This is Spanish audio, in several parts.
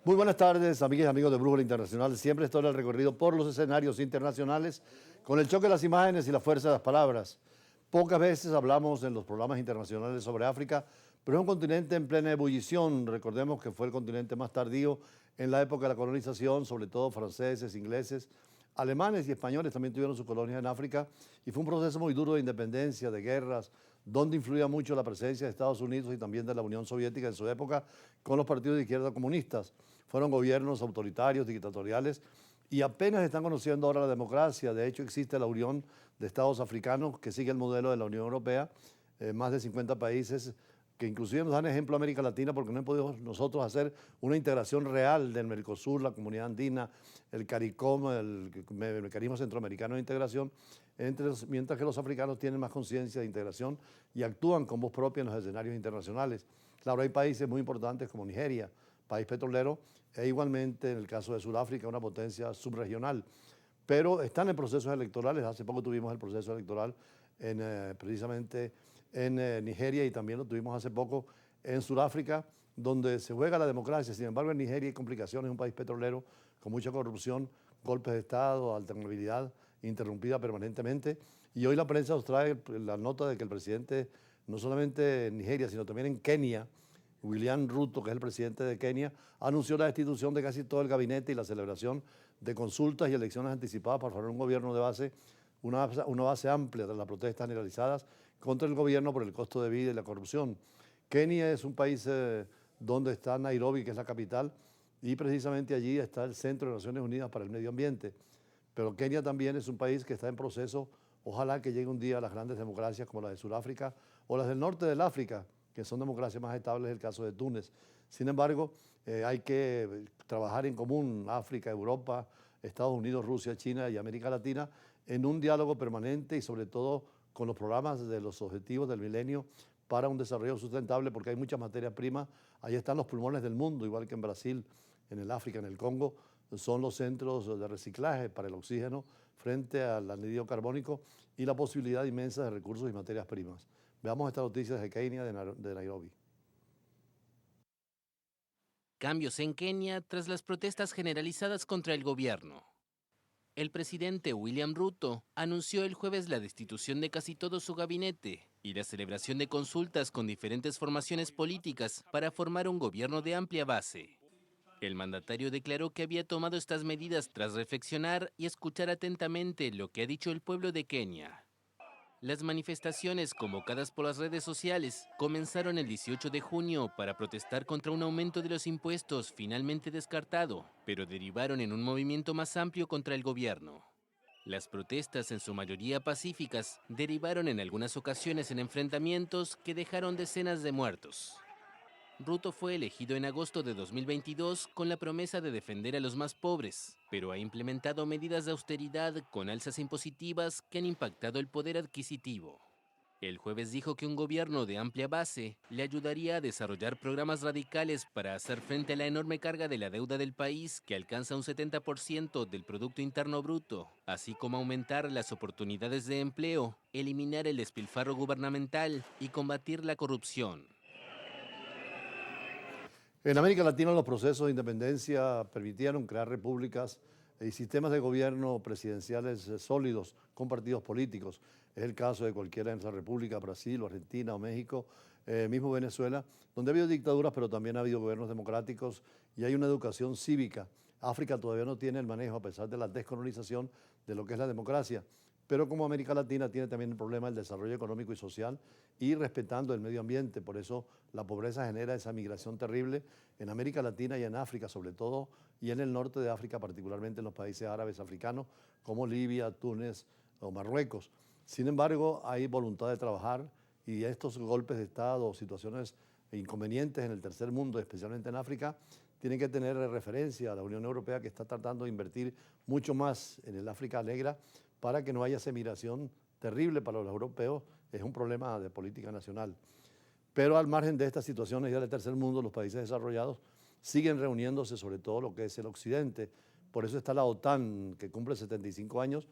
Muy buenas tardes, amigas y amigos de Brújula Internacional. Siempre estoy en el recorrido por los escenarios internacionales con el choque de las imágenes y la fuerza de las palabras. Pocas veces hablamos en los programas internacionales sobre África, pero es un continente en plena ebullición. Recordemos que fue el continente más tardío en la época de la colonización, sobre todo franceses, ingleses, alemanes y españoles también tuvieron sus colonias en África y fue un proceso muy duro de independencia, de guerras, donde influía mucho la presencia de Estados Unidos y también de la Unión Soviética en su época con los partidos de izquierda comunistas. Fueron gobiernos autoritarios, dictatoriales, y apenas están conociendo ahora la democracia. De hecho, existe la Unión de Estados Africanos que sigue el modelo de la Unión Europea, más de 50 países que inclusive nos dan ejemplo a América Latina porque no hemos podido nosotros hacer una integración real del Mercosur, la Comunidad Andina, el CARICOM, el Mecanismo Centroamericano de Integración, mientras que los africanos tienen más conciencia de integración y actúan con voz propia en los escenarios internacionales. Claro, hay países muy importantes como Nigeria, país petrolero, e igualmente en el caso de Sudáfrica, una potencia subregional, pero están en procesos electorales. Hace poco tuvimos el proceso electoral precisamente en Nigeria y también lo tuvimos hace poco en Sudáfrica, donde se juega la democracia. Sin embargo, en Nigeria hay complicaciones, es un país petrolero con mucha corrupción, golpes de Estado, alternabilidad interrumpida permanentemente. Y hoy la prensa nos trae la nota de que el presidente, no solamente en Nigeria, sino también en Kenia, William Ruto, que es el presidente de Kenia, anunció la destitución de casi todo el gabinete y la celebración de consultas y elecciones anticipadas para formar un gobierno de base, una base amplia de las protestas generalizadas contra el gobierno por el costo de vida y la corrupción. Kenia es un país donde está Nairobi, que es la capital, y precisamente allí está el Centro de Naciones Unidas para el Medio Ambiente. Pero Kenia también es un país que está en proceso, ojalá que llegue un día a las grandes democracias como la de Sudáfrica o las del norte del África, que son democracias más estables, el caso de Túnez. Sin embargo, hay que trabajar en común, África, Europa, Estados Unidos, Rusia, China y América Latina, en un diálogo permanente y sobre todo con los programas de los objetivos del milenio para un desarrollo sustentable, porque hay muchas materias primas. Ahí están los pulmones del mundo, igual que en Brasil, en el África, en el Congo, son los centros de reciclaje para el oxígeno frente al anhídrido carbónico y la posibilidad inmensa de recursos y materias primas. Veamos estas noticias de Kenia, de Nairobi. Cambios en Kenia tras las protestas generalizadas contra el gobierno. El presidente William Ruto anunció el jueves la destitución de casi todo su gabinete y la celebración de consultas con diferentes formaciones políticas para formar un gobierno de amplia base. El mandatario declaró que había tomado estas medidas tras reflexionar y escuchar atentamente lo que ha dicho el pueblo de Kenia. Las manifestaciones convocadas por las redes sociales comenzaron el 18 de junio para protestar contra un aumento de los impuestos finalmente descartado, pero derivaron en un movimiento más amplio contra el gobierno. Las protestas, en su mayoría pacíficas, derivaron en algunas ocasiones en enfrentamientos que dejaron decenas de muertos. Ruto fue elegido en agosto de 2022 con la promesa de defender a los más pobres, pero ha implementado medidas de austeridad con alzas impositivas que han impactado el poder adquisitivo. El jueves dijo que un gobierno de amplia base le ayudaría a desarrollar programas radicales para hacer frente a la enorme carga de la deuda del país que alcanza un 70% del Producto Interno Bruto, así como aumentar las oportunidades de empleo, eliminar el despilfarro gubernamental y combatir la corrupción. En América Latina los procesos de independencia permitieron crear repúblicas y sistemas de gobierno presidenciales sólidos con partidos políticos. Es el caso de cualquiera de nuestras repúblicas, Brasil, o Argentina o México, mismo Venezuela, donde ha habido dictaduras, pero también ha habido gobiernos democráticos y hay una educación cívica. África todavía no tiene el manejo, a pesar de la descolonización, de lo que es la democracia. Pero como América Latina tiene también el problema del desarrollo económico y social y respetando el medio ambiente. Por eso la pobreza genera esa migración terrible en América Latina y en África sobre todo, y en el norte de África, particularmente en los países árabes africanos como Libia, Túnez o Marruecos. Sin embargo, hay voluntad de trabajar y estos golpes de Estado o situaciones inconvenientes en el tercer mundo, especialmente en África, tienen que tener referencia a la Unión Europea, que está tratando de invertir mucho más en el África negra para que no haya esa migración terrible para los europeos. Es un problema de política nacional. Pero al margen de estas situaciones ya del tercer mundo, los países desarrollados siguen reuniéndose sobre todo lo que es el occidente. Por eso está la OTAN, que cumple 75 años,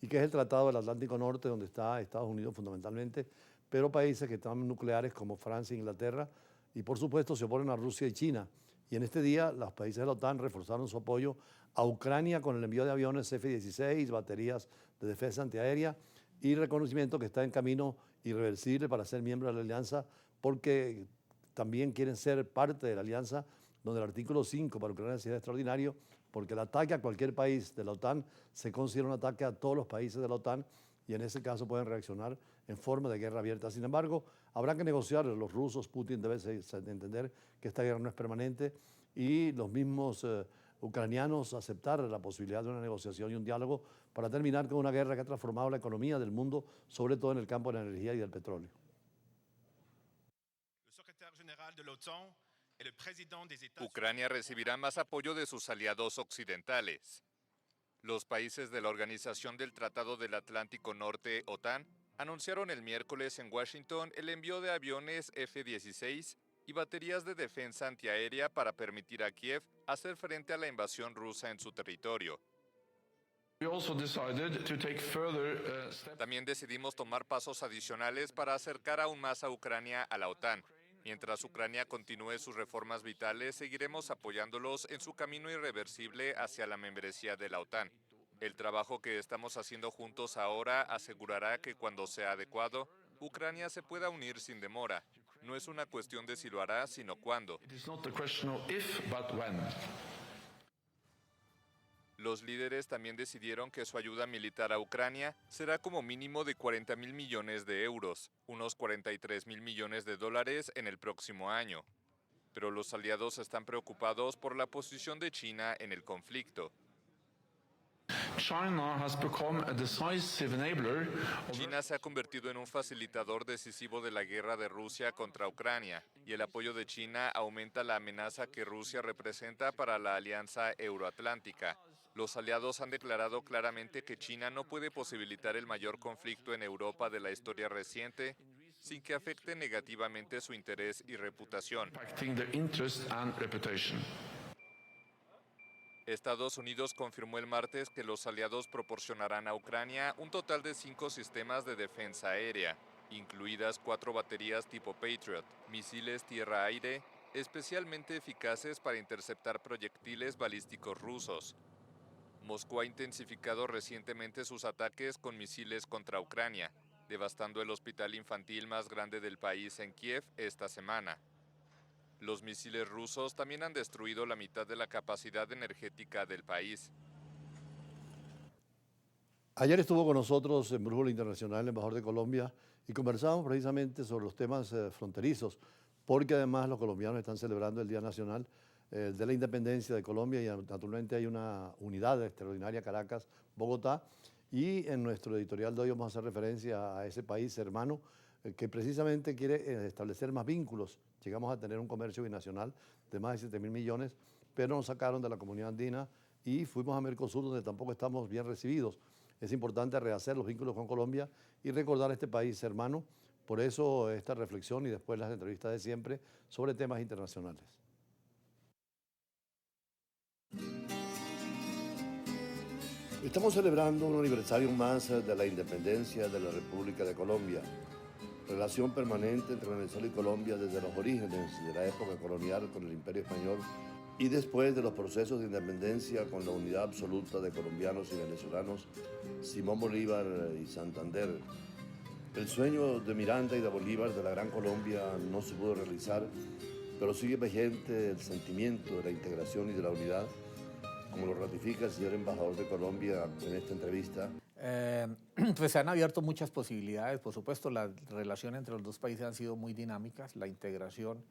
y que es el Tratado del Atlántico Norte, donde está Estados Unidos fundamentalmente, pero países que están nucleares como Francia e Inglaterra, y por supuesto se oponen a Rusia y China. Y en este día los países de la OTAN reforzaron su apoyo a Ucrania con el envío de aviones F-16, baterías de defensa antiaérea y reconocimiento que está en camino irreversible para ser miembro de la alianza, porque también quieren ser parte de la alianza, donde el artículo 5 para Ucrania es extraordinario, porque el ataque a cualquier país de la OTAN se considera un ataque a todos los países de la OTAN y en ese caso pueden reaccionar en forma de guerra abierta. Sin embargo, habrá que negociar. Los rusos, Putin debe entender que esta guerra no es permanente y los mismos ucranianos aceptar la posibilidad de una negociación y un diálogo para terminar con una guerra que ha transformado la economía del mundo, sobre todo en el campo de la energía y del petróleo. Ucrania recibirá más apoyo de sus aliados occidentales. Los países de la Organización del Tratado del Atlántico Norte, OTAN, anunciaron el miércoles en Washington el envío de aviones F-16 y baterías de defensa antiaérea para permitir a Kiev hacer frente a la invasión rusa en su territorio. También decidimos tomar pasos adicionales para acercar aún más a Ucrania a la OTAN. Mientras Ucrania continúe sus reformas vitales, seguiremos apoyándolos en su camino irreversible hacia la membresía de la OTAN. El trabajo que estamos haciendo juntos ahora asegurará que cuando sea adecuado, Ucrania se pueda unir sin demora. No es una cuestión de si lo hará, sino cuándo. Los líderes también decidieron que su ayuda militar a Ucrania será como mínimo de 40.000 millones de euros, unos 43.000 millones de dólares en el próximo año. Pero los aliados están preocupados por la posición de China en el conflicto. China se ha convertido en un facilitador decisivo de la guerra de Rusia contra Ucrania, y el apoyo de China aumenta la amenaza que Rusia representa para la alianza euroatlántica. Los aliados han declarado claramente que China no puede posibilitar el mayor conflicto en Europa de la historia reciente sin que afecte negativamente su interés y reputación. Estados Unidos confirmó el martes que los aliados proporcionarán a Ucrania un total de 5 sistemas de defensa aérea, incluidas 4 baterías tipo Patriot, misiles tierra-aire, especialmente eficaces para interceptar proyectiles balísticos rusos. Moscú ha intensificado recientemente sus ataques con misiles contra Ucrania, devastando el hospital infantil más grande del país en Kiev esta semana. Los misiles rusos también han destruido la mitad de la capacidad energética del país. Ayer estuvo con nosotros en Brújula Internacional el embajador de Colombia y conversamos precisamente sobre los temas fronterizos, porque además los colombianos están celebrando el Día Nacional de la Independencia de Colombia y naturalmente hay una unidad extraordinaria, Caracas, Bogotá, y en nuestro editorial de hoy vamos a hacer referencia a ese país hermano que precisamente quiere establecer más vínculos. Llegamos a tener un comercio binacional de más de 7.000 millones, pero nos sacaron de la comunidad andina y fuimos a Mercosur, donde tampoco estamos bien recibidos. Es importante rehacer los vínculos con Colombia y recordar a este país hermano. Por eso esta reflexión y después las entrevistas de siempre sobre temas internacionales. Estamos celebrando un aniversario más de la independencia de la República de Colombia. Relación permanente entre Venezuela y Colombia desde los orígenes de la época colonial con el Imperio Español y después de los procesos de independencia con la unidad absoluta de colombianos y venezolanos, Simón Bolívar y Santander. El sueño de Miranda y de Bolívar de la Gran Colombia no se pudo realizar, pero sigue vigente el sentimiento de la integración y de la unidad, como lo ratifica el señor embajador de Colombia en esta entrevista. Pues se han abierto muchas posibilidades. Por supuesto, las relaciones entre los dos países han sido muy dinámicas. La integración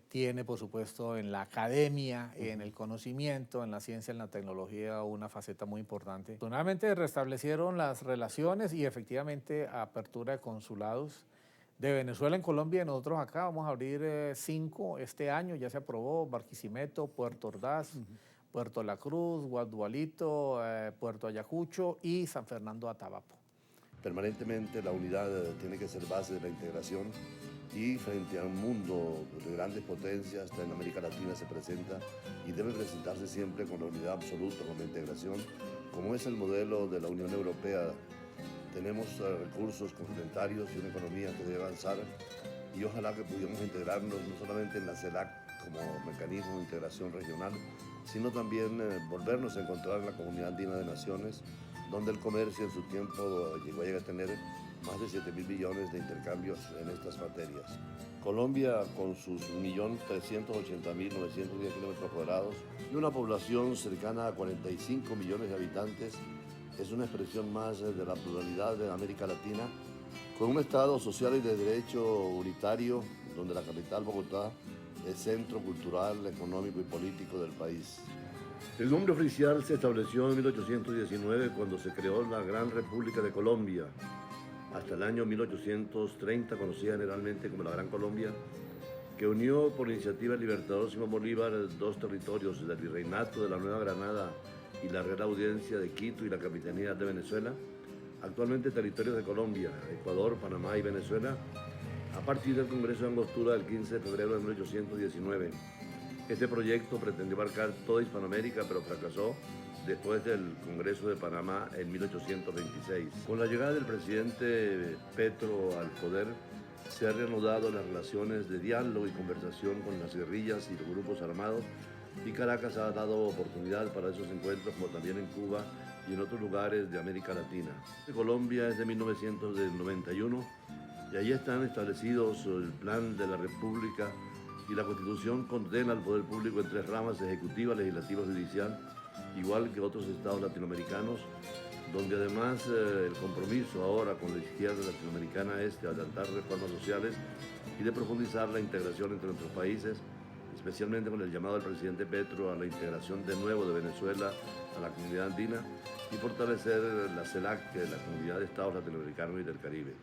tiene, por supuesto, en la academia, en el conocimiento, en la ciencia, en la tecnología, una faceta muy importante. Afortunadamente restablecieron las relaciones y efectivamente apertura de consulados de Venezuela en Colombia y nosotros acá. Vamos a abrir 5 este año, ya se aprobó: Barquisimeto, Puerto Ordaz, Puerto La Cruz, Guadualito, Puerto Ayacucho y San Fernando Atabapo. Permanentemente la unidad tiene que ser base de la integración y frente a un mundo de grandes potencias, en América Latina se presenta y debe presentarse siempre con la unidad absoluta, con la integración, como es el modelo de la Unión Europea. Tenemos recursos complementarios y una economía que debe avanzar y ojalá que pudiéramos integrarnos no solamente en la CELAC como mecanismo de integración regional, sino también volvernos a encontrar en la Comunidad Andina de Naciones, donde el comercio en su tiempo llegó a tener más de 7.000 billones de intercambios en estas materias. Colombia, con sus 1.380.910 kilómetros cuadrados y una población cercana a 45 millones de habitantes, es una expresión más de la pluralidad de América Latina, con un Estado social y de derecho unitario, donde la capital, Bogotá, es centro cultural, económico y político del país. El nombre oficial se estableció en 1819, cuando se creó la Gran República de Colombia. Hasta el año 1830, conocida generalmente como la Gran Colombia, que unió por iniciativa del libertador Simón Bolívar dos territorios, el virreinato de la Nueva Granada y la Real Audiencia de Quito y la Capitanía de Venezuela, actualmente territorios de Colombia, Ecuador, Panamá y Venezuela, a partir del Congreso de Angostura del 15 de febrero de 1819. Este proyecto pretendió abarcar toda Hispanoamérica, pero fracasó después del Congreso de Panamá en 1826. Con la llegada del presidente Petro al poder, se han reanudado las relaciones de diálogo y conversación con las guerrillas y los grupos armados, y Caracas ha dado oportunidad para esos encuentros, como también en Cuba y en otros lugares de América Latina. Colombia es de 1991 y allí están establecidos el plan de la República, y la Constitución condena al poder público en tres ramas: ejecutiva, legislativa y judicial, igual que otros estados latinoamericanos, donde además el compromiso ahora con la izquierda latinoamericana es de adelantar reformas sociales y de profundizar la integración entre nuestros países, especialmente con el llamado del presidente Petro a la integración de nuevo de Venezuela a la comunidad andina, y fortalecer la CELAC, la Comunidad de Estados Latinoamericanos y del Caribe.